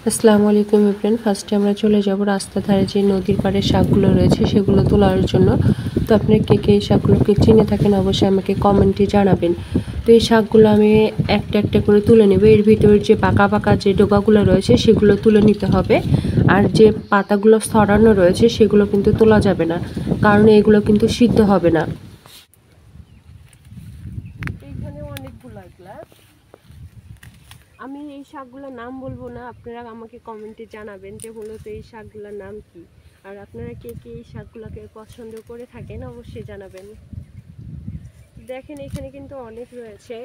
আসসালামু আলাইকুম এভরিওয়ান। ফার্স্টে আমরা চলে যাব রাস্তার ধারে যে নদীর পাড়ে শাকগুলো রয়েছে সেগুলো তোলার জন্য। তো আপনারা কে কে এই শাকগুলোকে চিনে থাকেন অবশ্যই আমাকে কমেন্টে জানাবেন। তো এই শাকগুলো আমি একটা একটা করে তুলে নেব। এর ভিতরে যে পাকা পাকা যে ডোকাগুলো রয়েছে সেগুলো তুলে নিতে হবে। আর যে পাতাগুলো ছড়ানো রয়েছে সেগুলো কিন্তু তোলা যাবে না, কারণ এগুলো কিন্তু সিদ্ধ হবে না। এইখানে অনেকগুলো গ্লাস। আমি এই শাকগুলোর নাম বলবো না, আপনারা আমাকে কমেন্টে জানাবেন যে মূলত এই শাকগুলোর নাম কি, আর আপনারা কে কে এই শাকগুলোকে পছন্দ করে থাকেন অবশ্যই জানাবেন। দেখেন এখানে কিন্তু অনেক রয়েছে।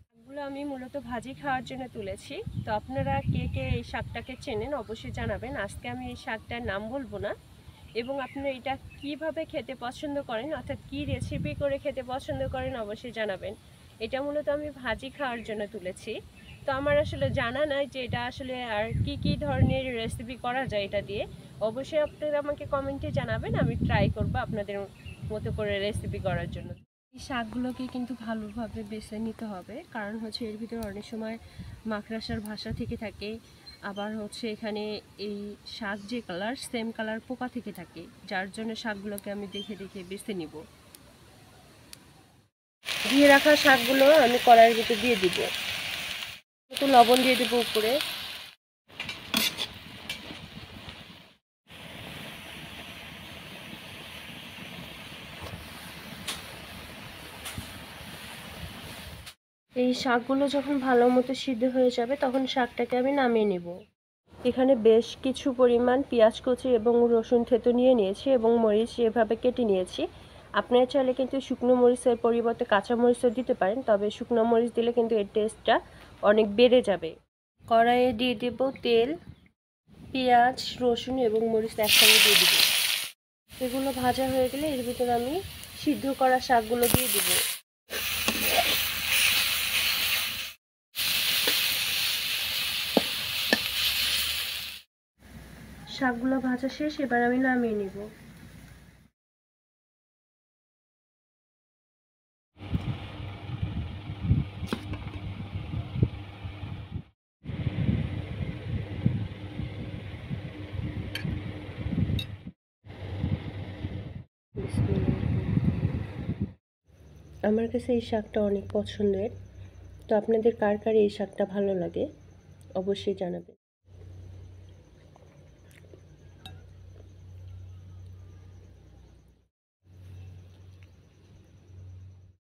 শাকগুলো আমি মূলত ভাজি খাওয়ার জন্য তুলেছি। তো আপনারা কে কে এই শাকটাকে চেনেন অবশ্যই জানাবেন। আজকে আমি এই শাকটার নাম বলবো না, এবং আপনারা এটা কিভাবে খেতে পছন্দ করেন, অর্থাৎ কি রেসিপি করে খেতে পছন্দ করেন অবশ্যই জানাবেন। এটা মূলত আমি ভাজি খাওয়ার জন্য তুলেছি। তো আমার আসলে জানা নাই যে এটা আসলে আর কি ধরনের রেসিপি করা যায় এটা দিয়ে। অবশ্যই আপনারা আমাকে কমেন্টে জানাবেন, আমি ট্রাই করব আপনাদের মতো করে রেসিপি করার জন্য। এই শাকগুলোকে কিন্তু ভালোভাবে বেছে নিতে হবে, কারণ হচ্ছে এর ভিতরে অনেক সময় মাকড়সার ভাষা থেকে থাকে, আবার হচ্ছে এখানে এই শাক যে কালার সেম কালার পোকা থেকে থাকে, যার জন্য শাকগুলোকে আমি দেখে দেখে বেছে নিব। দিয়ে রাখা শাকগুলো আমি কড়াইয়ের ভিতরে দিয়ে দিব, একটু লবণ দিয়ে দেবো উপরে। এই শাকগুলো যখন ভালো মতো সিদ্ধ হয়ে যাবে তখন শাকটাকে আমি নামিয়ে নেব। এখানে বেশ কিছু পরিমাণ পেঁয়াজ কুচি এবং রসুন থেতো নিয়ে নিয়েছি এবং মরিচ এভাবে কেটে নিয়েছি। আপনারা চাইলে কিন্তু শুকনো মরিচের পরিবর্তে কাঁচা মরিচও দিতে পারেন, তবে শুকনো মরিচ দিলে কিন্তু এর টেস্টটা অনেক বেড়ে যাবে। কড়াইয়ে দিয়ে দেব তেল, পেঁয়াজ রসুন এবং মরিচ একসঙ্গে দিয়ে দেব। এগুলো ভাজা হয়ে গেলে এর ভিতরে আমি সিদ্ধ করা শাকগুলো দিয়ে দেব। শাকগুলো ভাজা শেষ, এবার আমি নামিয়ে নেব। আমার কাছে এই শাকটা অনেক পছন্দের। তো আপনাদের কার কার এই শাকটা ভালো লাগে অবশ্যই জানাবেন।